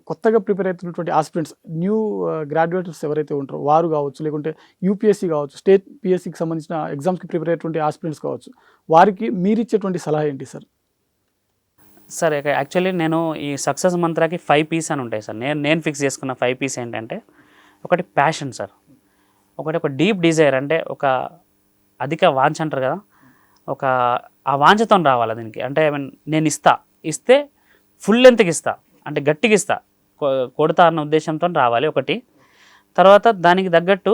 కొత్తగా ప్రిపేర్ అవుతున్నటువంటి aspirants new గ్రాడ్యుయేటర్స్ ఎవరైతే ఉంటారో వారు కావచ్చు, లేకుంటే యూపీఎస్సీ కావచ్చు, స్టేట్ పిఎస్సికి సంబంధించిన ఎగ్జామ్స్కి ప్రిపేర్ అయ్యేటువంటి ఆస్పిరెంట్స్ కావచ్చు, వారికి మీరు ఇచ్చేటువంటి సలహా ఏంటి సార్? సార్ యాక్చువల్లీ నేను ఈ సక్సెస్ మంత్రాకి 5 P's అని ఉంటాయి సార్. నేను ఫిక్స్ చేసుకున్న 5 P's ఏంటంటే, ఒకటి ప్యాషన్ సార్, ఒక డీప్ డిజైర్, అంటే ఒక అధిక వాంఛ అంటారు కదా, ఒక ఆ వాంఛతో రావాలి దీనికి. అంటే నేను ఇస్తే ఫుల్ లెంత్కి ఇస్తా, అంటే గట్టిగా ఇస్తా, కొడతా అన్న ఉద్దేశంతో రావాలి ఒకటి. తర్వాత దానికి తగ్గట్టు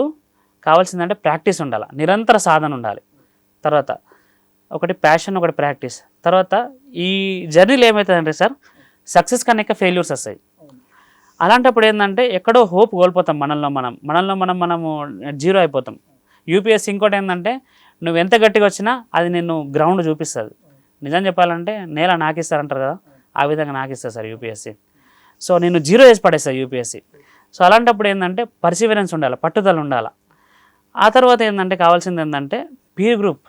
కావాల్సిందంటే ప్రాక్టీస్ ఉండాలి, నిరంతర సాధన ఉండాలి. తర్వాత ఒకటి ప్యాషన్, ఒకటి ప్రాక్టీస్. తర్వాత ఈ జర్నీలో ఏమవుతుందంటే సార్, సక్సెస్ కన్నా ఫెయిల్యూర్స్ వస్తాయి. అలాంటప్పుడు ఏంటంటే ఎక్కడో హోప్ కోల్పోతాం, మనము జీరో అయిపోతాం. యూపీఎస్సీ ఇంకోటి ఏంటంటే, నువ్వు ఎంత గట్టిగా వచ్చినా అది నిన్ను గ్రౌండ్ చూపిస్తుంది. నిజం చెప్పాలంటే నేల నాకిస్తారంటారు కదా, ఆ విధంగా నాకిస్తుంది సార్ యూపీఎస్సీ. సో నేను జీరో చేసి పడేస్తాను యూపీఎస్సీ. సో అలాంటప్పుడు ఏంటంటే పర్సివరెన్స్ ఉండాలి, పట్టుదల ఉండాలి. ఆ తర్వాత ఏంటంటే కావాల్సింది ఏంటంటే పీర్ గ్రూప్,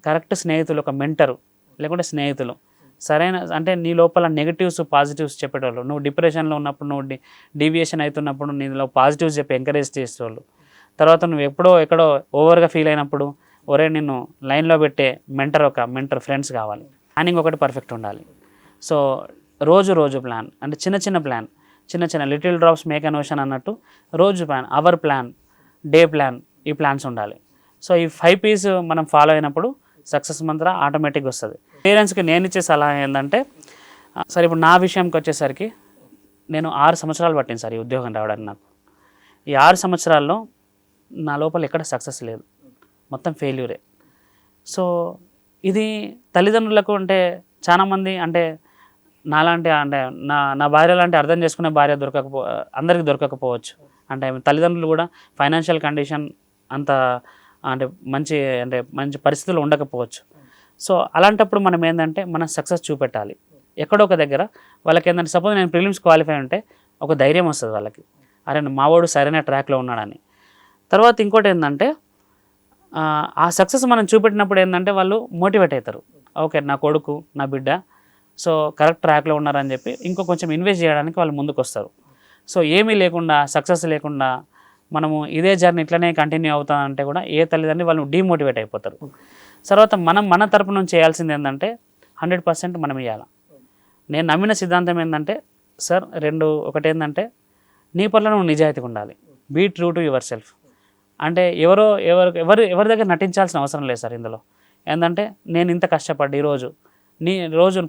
కరెక్ట్ స్నేహితులు, ఒక మెంటరు లేకుంటే స్నేహితులు, సరైన అంటే నీ లోపల నెగిటివ్స్ పాజిటివ్స్ చెప్పేటోళ్ళు. నువ్వు డిప్రెషన్లో ఉన్నప్పుడు, నువ్వు డీవియేషన్ అవుతున్నప్పుడు నీలో పాజిటివ్స్ చెప్పి ఎంకరేజ్ చేసేవాళ్ళు. తర్వాత నువ్వు ఎక్కడో ఓవర్గా ఫీల్ అయినప్పుడు ఒరే నిన్ను లైన్లో పెట్టే మెంటర్ ఫ్రెండ్స్ కావాలి. ప్లానింగ్ ఒకటి పర్ఫెక్ట్ ఉండాలి. సో రోజు ప్లాన్, అంటే చిన్న ప్లాన్, చిన్న little drops make an ocean అన్నట్టు రోజు plan, our plan, day plan, ఈ ప్లాన్స్ ఉండాలి. సో ఈ 5 P's మనం ఫాలో అయినప్పుడు సక్సెస్ మంత్ర ఆటోమేటిక్గా వస్తుంది. పేరెంట్స్కి నేను ఇచ్చే సలహా ఏంటంటే, సరే ఇప్పుడు నా విషయంకి వచ్చేసరికి నేను 6 సంవత్సరాలు పట్టింది సార్ ఈ ఉద్యోగం రావడానికి. నాకు ఈ 6 సంవత్సరాల్లో నా లోపల ఎక్కడ సక్సెస్ లేదు, మొత్తం ఫెయిల్యూరే. సో ఇది తల్లిదండ్రులకు అంటే చాలామంది అంటే నాలాంటి అంటే నా భార్య లాంటి అర్థం చేసుకునే భార్య అందరికీ దొరకకపోవచ్చు. అంటే తల్లిదండ్రులు కూడా ఫైనాన్షియల్ కండిషన్ అంత అంటే మంచి పరిస్థితులు ఉండకపోవచ్చు. సో అలాంటప్పుడు మనం ఏంటంటే మనం సక్సెస్ చూపెట్టాలి ఎక్కడో ఒక దగ్గర. వాళ్ళకి ఏంటంటే సపోజ్ నేను ప్రిలిమ్స్ క్వాలిఫై ఉంటే ఒక ధైర్యం వస్తుంది వాళ్ళకి, అరే మావాడు సరైన ట్రాక్లో ఉన్నాడని. తర్వాత ఇంకోటి ఏంటంటే ఆ సక్సెస్ మనం చూపెట్టినప్పుడు ఏంటంటే వాళ్ళు మోటివేట్ అవుతారు. ఓకే నా కొడుకు, నా బిడ్డ సో కరెక్ట్ ట్రాక్లో ఉన్నారని చెప్పి ఇంకో కొంచెం ఇన్వెస్ట్ చేయడానికి వాళ్ళు ముందుకు వస్తారు. సో ఏమీ లేకుండా, సక్సెస్ లేకుండా మనము ఇదే జర్నీ ఇట్లనే కంటిన్యూ అవుతానంటే కూడా ఏ తల్లిదండ్రులు వాళ్ళు డీమోటివేట్ అయిపోతారు. తర్వాత మన తరపు నుంచి చేయాల్సింది ఏంటంటే 100% మనం ఇవ్వాలి. నేను నమ్మిన సిద్ధాంతం ఏంటంటే సార్ ఒకటి ఏంటంటే నీ పట్ల నువ్వు నిజాయితీగా ఉండాలి. Be true to yourself. అంటే ఎవరి దగ్గర నటించాల్సిన అవసరం లేదు సార్ ఇందులో. ఏంటంటే నేను ఇంత కష్టపడ్డా రోజు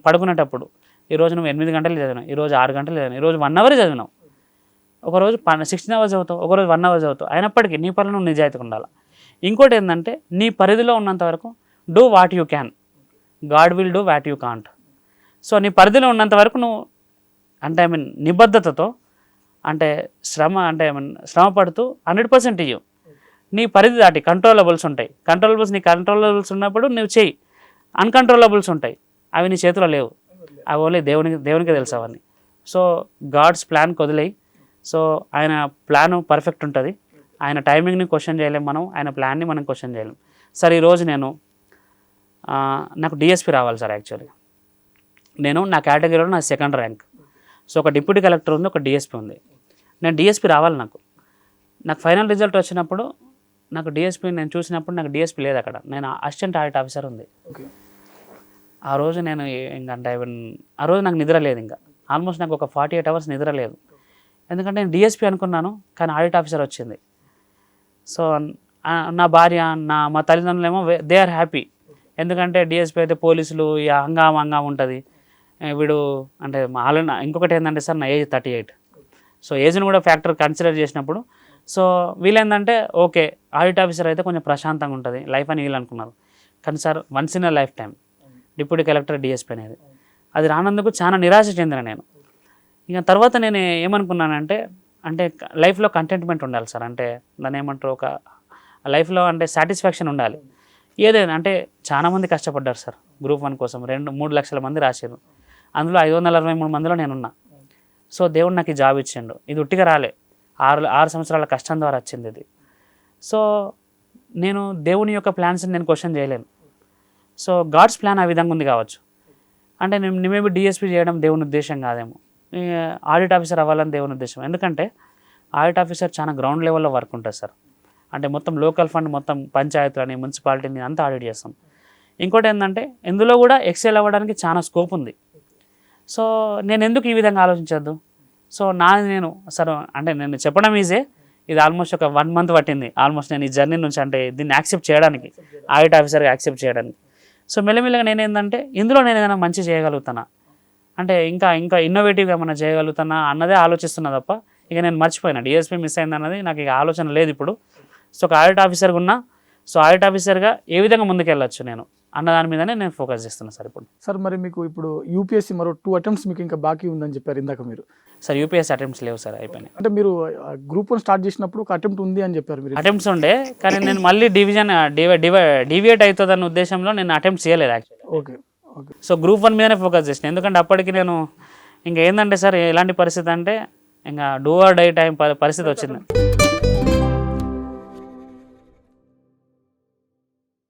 పడుకునేటప్పుడు ఈరోజు నువ్వు 8 గంటలు చదివినావు, ఈరోజు 6 గంటలు చదివినావు, ఈరోజు 1 అవర్ చదివినావు, ఒకరోజు 16 అవర్స్ చదువుతావు, ఒకరోజు 1 అవర్ చదువుతావు, అయినప్పటికీ నీ పట్ల నువ్వు నిజాయితీగా ఉండాలి. ఇంకోటి ఏంటంటే నీ పరిధిలో ఉన్నంత వరకు do what you can, God will do what you can't. So నీ పరిధిలో ఉన్నంత వరకు నువ్వు అంటే నిబద్ధతతో అంటే శ్రమ పడుతూ 100% ఇవ్వు. నీ పరిధి దాటి కంట్రోలబుల్స్ ఉంటాయి. నీ కంట్రోలబుల్స్ ఉన్నప్పుడు నువ్వు చెయ్యి. అన్కంట్రోలబుల్స్ ఉంటాయి, అవి నీ చేతిలో లేవు, అవి ఓన్లీ దేవునికి తెలుసు అవన్నీ. సో గాడ్స్ ప్లాన్కి వదిలేయి. సో ఆయన ప్లాన్ పర్ఫెక్ట్ ఉంటుంది. ఆయన టైమింగ్ని క్వశ్చన్ చేయలేం మనం, ఆయన ప్లాన్ని మనం క్వశ్చన్ చేయలేం. సార్ ఈరోజు నాకు డిఎస్పీ రావాలి సార్. యాక్చువల్లీ నా కేటగిరీలో నా 2nd ర్యాంక్. సో ఒక డిప్యూటీ కలెక్టర్ ఉంది, ఒక డిఎస్పీ ఉంది. నేను డిఎస్పీ రావాలి. నాకు ఫైనల్ రిజల్ట్ వచ్చినప్పుడు నాకు డిఎస్పీ నేను చూసినప్పుడు నాకు డిఎస్పీ లేదు అక్కడ, నేను అసిస్టెంట్ ఆడిట్ ఆఫీసర్ ఉంది. ఆ రోజు నేను ఆ రోజు నాకు నిద్ర లేదు, ఇంకా ఆల్మోస్ట్ నాకు ఒక 48 అవర్స్ నిద్ర లేదు. ఎందుకంటే నేను డిఎస్పీ అనుకున్నాను, కానీ ఆడిట్ ఆఫీసర్ వచ్చింది. సో నా భార్య మా తల్లిదండ్రులు ఏమో దే ఆర్ హ్యాపీ. ఎందుకంటే డిఎస్పీ అయితే పోలీసులు హంగామా ఉంటుంది. వీడు అంటే ఇంకొకటి ఏంటంటే సార్ నా ఏజ్ 38. సో ఏజ్ని కూడా ఫ్యాక్టర్ కన్సిడర్ చేసినప్పుడు సో వీళ్ళేంటంటే ఓకే ఆడిట్ ఆఫీసర్ అయితే కొంచెం ప్రశాంతంగా ఉంటుంది లైఫ్ అని వీళ్ళు అనుకున్నారు. కానీ sir once in a life time deputy collector DSP అనేది అది రానందుకు చాలా నిరాశ చెందిన నేను. ఇక తర్వాత నేను ఏమనుకున్నానంటే లైఫ్లో కంటెంట్మెంట్ ఉండాలి సార్. అంటే దాన్ని ఏమంటారు, ఒక లైఫ్లో అంటే సాటిస్ఫాక్షన్ ఉండాలి. ఏదైనా అంటే చాలామంది కష్టపడ్డారు సార్ గ్రూప్ 1 కోసం, 2-3 లక్షల మంది రాశారు. అందులో 563 మందిలో నేనున్నా. సో దేవుడు నాకు ఈ జాబ్ ఇచ్చిండు. ఇది ఉట్టిగా రాలే, 6 సంవత్సరాల కష్టం ద్వారా వచ్చింది ఇది. సో నేను దేవుని యొక్క ప్లాన్స్ని నేను క్వశ్చన్ చేయలేను. సో గాడ్స్ ప్లాన్ ఆ విధంగా ఉంది కావచ్చు. అంటే నేను మేబీ డిఎస్పీ చేయడం దేవుని ఉద్దేశం కాదేమో, ఆడిట్ ఆఫీసర్ అవ్వాలని దేవుని ఉద్దేశం. ఎందుకంటే ఆడిట్ ఆఫీసర్ చాలా గ్రౌండ్ లెవెల్లో వర్క్ ఉంటుంది సార్. అంటే మొత్తం లోకల్ ఫండ్ మొత్తం పంచాయతీలని మున్సిపాలిటీని అంతా ఆడిట్ చేస్తాం. ఇంకోటి ఏంటంటే ఇందులో కూడా ఎక్సెల్ అవ్వడానికి చాలా స్కోప్ ఉంది. సో నేను ఎందుకు ఈ విధంగా ఆలోచించద్దు? సో నేను సార్ అంటే నేను చెప్పడం ఈజీ, ఇది ఆల్మోస్ట్ ఒక 1 month పట్టింది ఆల్మోస్ట్ నేను ఈ జర్నీ నుంచి, అంటే దీన్ని యాక్సెప్ట్ చేయడానికి, ఆడిట్ ఆఫీసర్గా యాక్సెప్ట్ చేయడానికి. సో మెల్లమెల్లగా నేను ఏంటంటే ఇందులో నేను ఏదైనా మంచి చేయగలుగుతానా, అంటే ఇంకా ఇంకా ఇన్నోవేటివ్గా ఏమైనా చేయగలుగుతానా అన్నదే ఆలోచిస్తున్నా తప్ప ఇక నేను మర్చిపోయినా డిఎస్పీ మిస్ అయింది అన్నది నాకు ఇక ఆలోచన లేదు ఇప్పుడు. సో ఒక ఆడిట్ ఆఫీసర్గా ఉన్నా, సో ఆడిట్ ఆఫీసర్గా ఏ విధంగా ముందుకెళ్ళచ్చు నేను అన్న దాని మీదనే నేను ఫోకస్ చేస్తున్నాను సార్ ఇప్పుడు. సార్ మరి మీకు ఇప్పుడు యూపీఎస్సీ మరో 2 attempts మీకు ఇంకా బాకీ ఉందని చెప్పారు ఇందాక మీరు. సార్ యూపీఎస్సీ అటెంప్ట్స్ లేవు సార్, అయిపోయినాయి. అంటే మీరు గ్రూప్ 1 స్టార్ట్ చేసినప్పుడు ఒక అటెంప్ట్ ఉంది అని చెప్పారు మీరు. అటెంప్ట్స్ ఉండే, కానీ నేను మళ్ళీ డివియేట్ అవుతుందన్న ఉద్దేశంలో నేను అటెంప్ట్ చేయలేదు actually. Okay okay. So group 1 మీదనే ఫోకస్ చేసిన. ఎందుకంటే అప్పటికి నేను ఇంకా ఏంటంటే సార్ ఎలాంటి పరిస్థితి అంటే ఇంకా డూ ఆర్ డై టైం పరిస్థితి వచ్చింది.